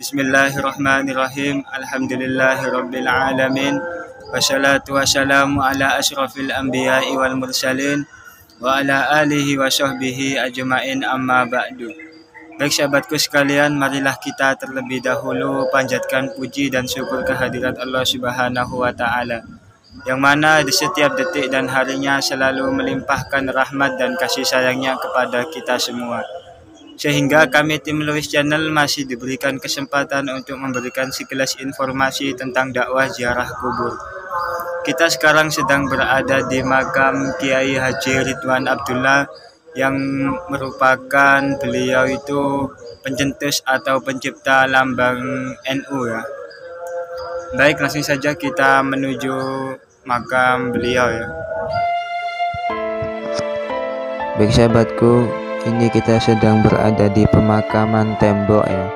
Bismillahirrahmanirrahim. Alhamdulillahirabbil alamin. Wassalatu wassalamu ala asyrafil anbiya'i wal mursalin wa ala alihi wa sahbihi ajma'in, amma ba'du. Baik sahabatku sekalian, marilah kita terlebih dahulu panjatkan puji dan syukur kehadirat Allah Subhanahu wa taala, yang mana di setiap detik dan harinya selalu melimpahkan rahmat dan kasih sayangnya kepada kita semua. Sehingga kami tim Lewis Channel masih diberikan kesempatan untuk memberikan sekilas informasi tentang dakwah ziarah kubur. Kita sekarang sedang berada di makam Kiai Haji Ridwan Abdullah, yang merupakan beliau itu pencetus atau pencipta lambang NU ya. Baik, langsung saja kita menuju makam beliau ya. Baik sahabatku, ini kita sedang berada di pemakaman tembok ya.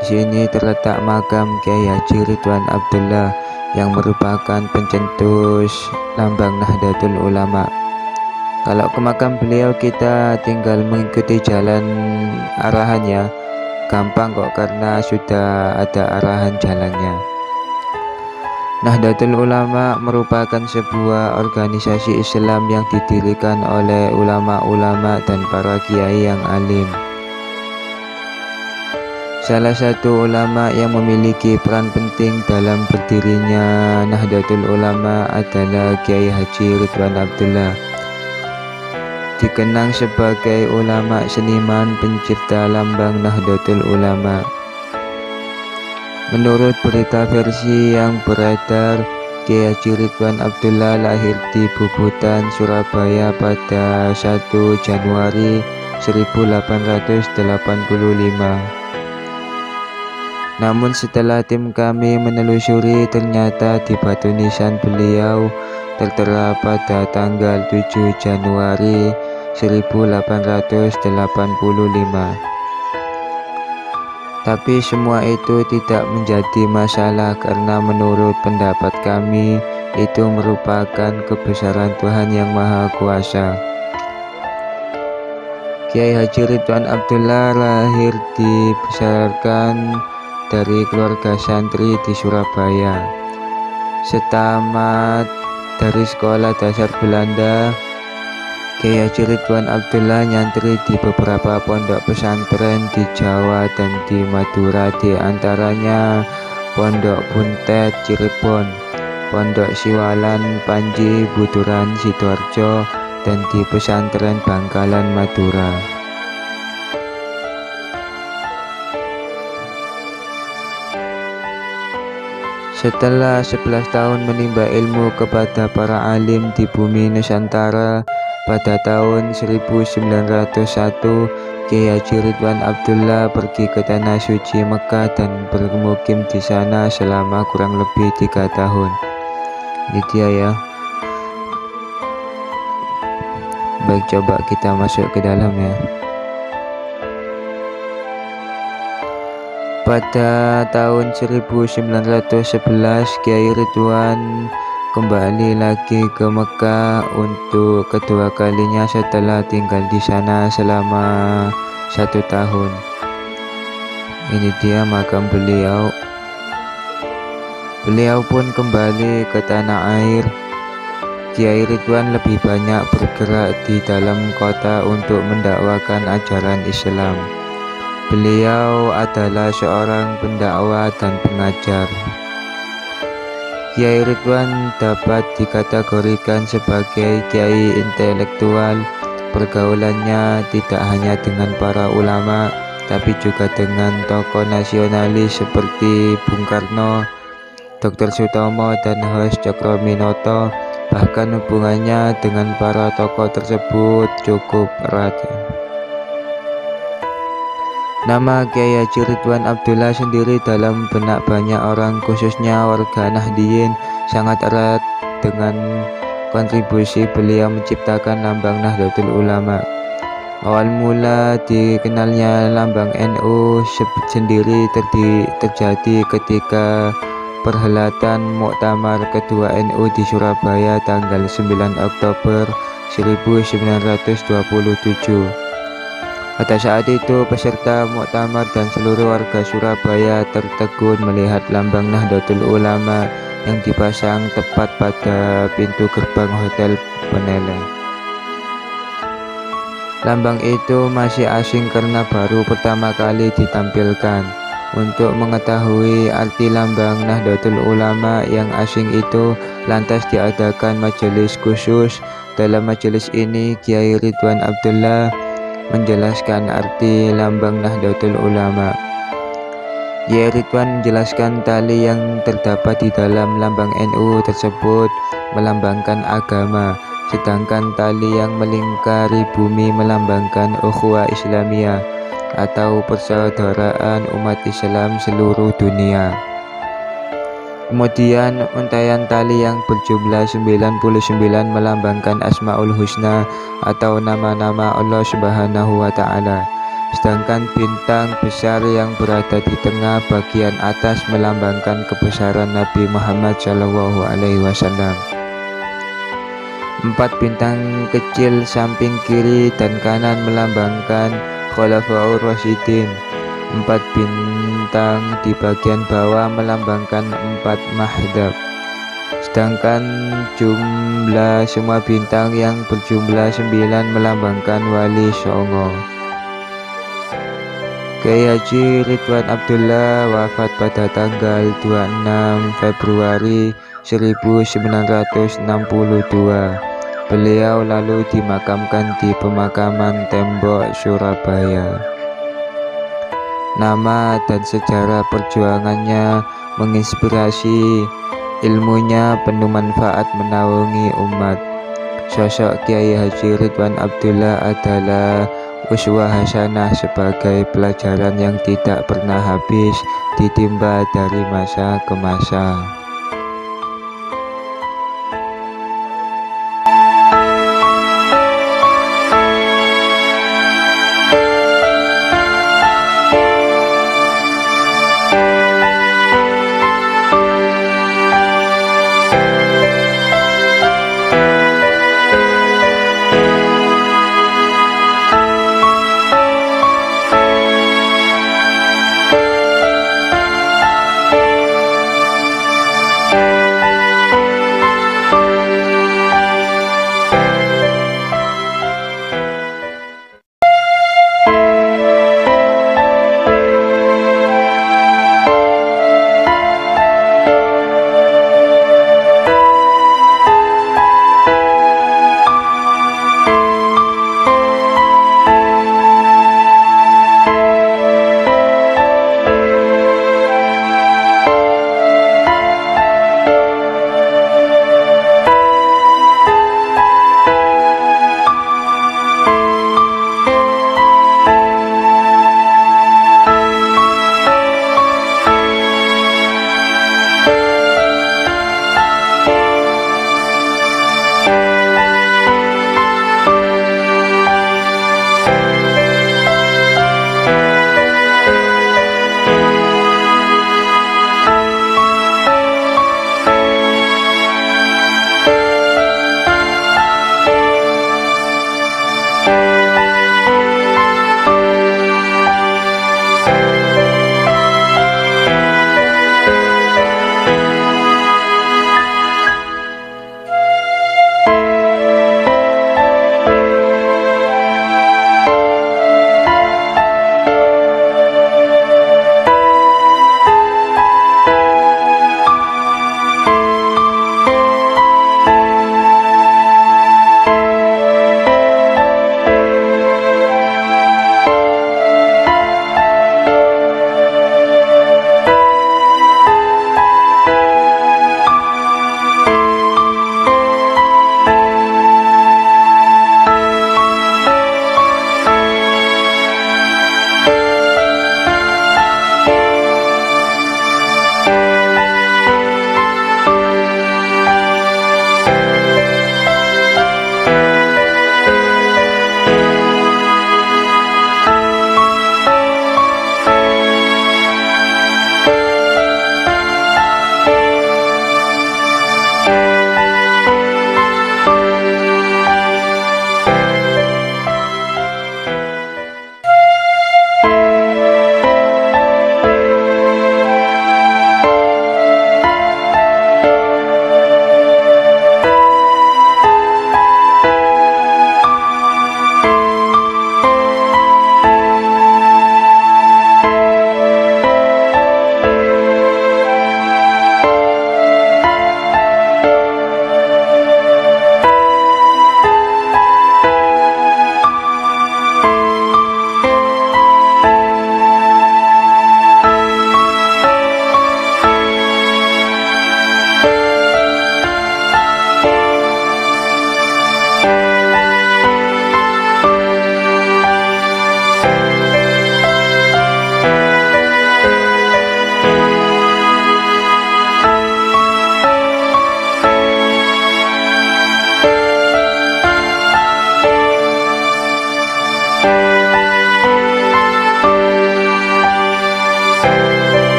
Di sini terletak makam Kiai Haji Ridwan Abdullah yang merupakan pencetus lambang Nahdlatul Ulama. Kalau ke makam beliau kita tinggal mengikuti jalan arahannya, gampang kok karena sudah ada arahan jalannya. Nahdlatul Ulama merupakan sebuah organisasi Islam yang didirikan oleh ulama-ulama dan para kiai yang alim. Salah satu ulama yang memiliki peran penting dalam berdirinya Nahdlatul Ulama adalah Kiai Haji Ridwan Abdullah. Dikenang sebagai ulama seniman pencipta lambang Nahdlatul Ulama. Menurut berita versi yang beredar, Kiai Haji Ridwan Abdullah lahir di Bubutan, Surabaya pada 1 Januari 1885. Namun setelah tim kami menelusuri, ternyata di batu nisan beliau tertera pada tanggal 7 Januari 1885. Tapi semua itu tidak menjadi masalah karena menurut pendapat kami itu merupakan kebesaran Tuhan Yang Maha Kuasa. Kiai Haji Ridwan Abdullah lahir dibesarkan dari keluarga santri di Surabaya. Setamat dari sekolah dasar Belanda, Kiai Haji Ridwan Abdullah nyantri di beberapa pondok pesantren di Jawa dan di Madura, di antaranya Pondok Buntet Cirebon, Pondok Siwalan Panji Buturan Sidoarjo, dan di pesantren Bangkalan Madura. Setelah 11 tahun menimba ilmu kepada para alim di bumi Nusantara, pada tahun 1901, Kiai Haji Ridwan Abdullah pergi ke Tanah Suci Mekah dan bermukim di sana selama kurang lebih 3 tahun. Ini dia ya. Baik, coba kita masuk ke dalam ya. Pada tahun 1911, Kiai Ridwan kembali lagi ke Mekah untuk kedua kalinya setelah tinggal di sana selama 1 tahun. Ini dia makam beliau. Beliau pun kembali ke tanah air. Kiai Ridwan lebih banyak bergerak di dalam kota untuk mendakwakan ajaran Islam. Beliau adalah seorang pendakwah dan pengajar. Kiai Ridwan dapat dikategorikan sebagai kiai intelektual. Pergaulannya tidak hanya dengan para ulama, tapi juga dengan tokoh nasionalis seperti Bung Karno, Dr. Sutomo, dan Hos Cokroaminoto. Bahkan hubungannya dengan para tokoh tersebut cukup erat. Nama Kiai Haji Ridwan Abdullah sendiri dalam benak banyak orang, khususnya warga Nahdliyin, sangat erat dengan kontribusi beliau menciptakan lambang Nahdlatul Ulama. Awal mula dikenalnya lambang NU sendiri terjadi ketika perhelatan Muktamar kedua NU di Surabaya tanggal 9 Oktober 1927. Pada saat itu peserta muktamar dan seluruh warga Surabaya tertegun melihat lambang Nahdlatul Ulama yang dipasang tepat pada pintu gerbang Hotel Peneleh. Lambang itu masih asing karena baru pertama kali ditampilkan. Untuk mengetahui arti lambang Nahdlatul Ulama yang asing itu, lantas diadakan majelis khusus. Dalam majelis ini, Kiai Ridwan Abdullah menjelaskan arti lambang Nahdlatul Ulama. Kiai Ridwan menjelaskan tali yang terdapat di dalam lambang NU tersebut melambangkan agama, sedangkan tali yang melingkari bumi melambangkan ukhuwah Islamiyah atau persaudaraan umat Islam seluruh dunia. Kemudian untayan tali yang berjumlah 99 melambangkan Asmaul Husna atau nama-nama Allah Subhanahu wa Ta'ala. Sedangkan bintang besar yang berada di tengah bagian atas melambangkan kebesaran Nabi Muhammad SAW. 4 bintang kecil samping kiri dan kanan melambangkan Khulafaur Rasyidin. 4 bintang di bagian bawah melambangkan 4 Mahdhab. Sedangkan jumlah semua bintang yang berjumlah 9 melambangkan Wali Songo. Kiai Haji Ridwan Abdullah wafat pada tanggal 26 Februari 1962. Beliau lalu dimakamkan di pemakaman Tembok, Surabaya. Nama dan sejarah perjuangannya menginspirasi, ilmunya penuh manfaat menaungi umat. Sosok Kiai Haji Ridwan Abdullah adalah uswah hasanah sebagai pelajaran yang tidak pernah habis ditimba dari masa ke masa.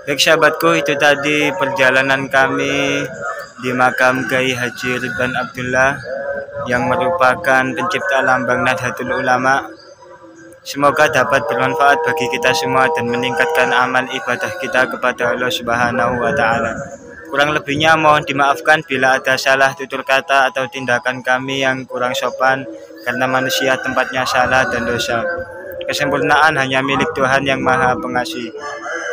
Baik sahabatku, itu tadi perjalanan kami di makam Kiai Haji Ridwan Abdullah yang merupakan pencipta lambang Nahdlatul Ulama. Semoga dapat bermanfaat bagi kita semua dan meningkatkan amal ibadah kita kepada Allah Subhanahu wa Ta'ala. Kurang lebihnya mohon dimaafkan bila ada salah tutur kata atau tindakan kami yang kurang sopan, karena manusia tempatnya salah dan dosa. Kesempurnaan hanya milik Tuhan yang Maha Pengasih.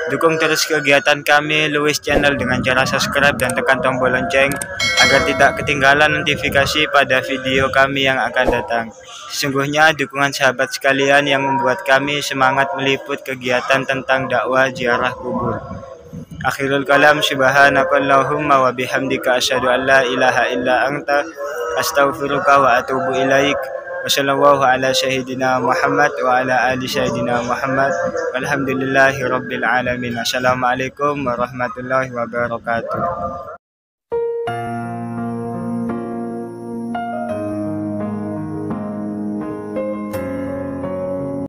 Dukung terus kegiatan kami Luis Channel dengan cara subscribe dan tekan tombol lonceng agar tidak ketinggalan notifikasi pada video kami yang akan datang. Sesungguhnya dukungan sahabat sekalian yang membuat kami semangat meliput kegiatan tentang dakwah ziarah kubur. Akhirul kalam, subhanakallahumma wa bihamdika asyhadu an la ilaha illa anta astaghfiruka wa atubu ilaik. Wassallallahu ala sayyidina Muhammad wa ala ali sayyidina Muhammad. Walhamdulillahi rabbil alamin. Assalamualaikum warahmatullahi wabarakatuh.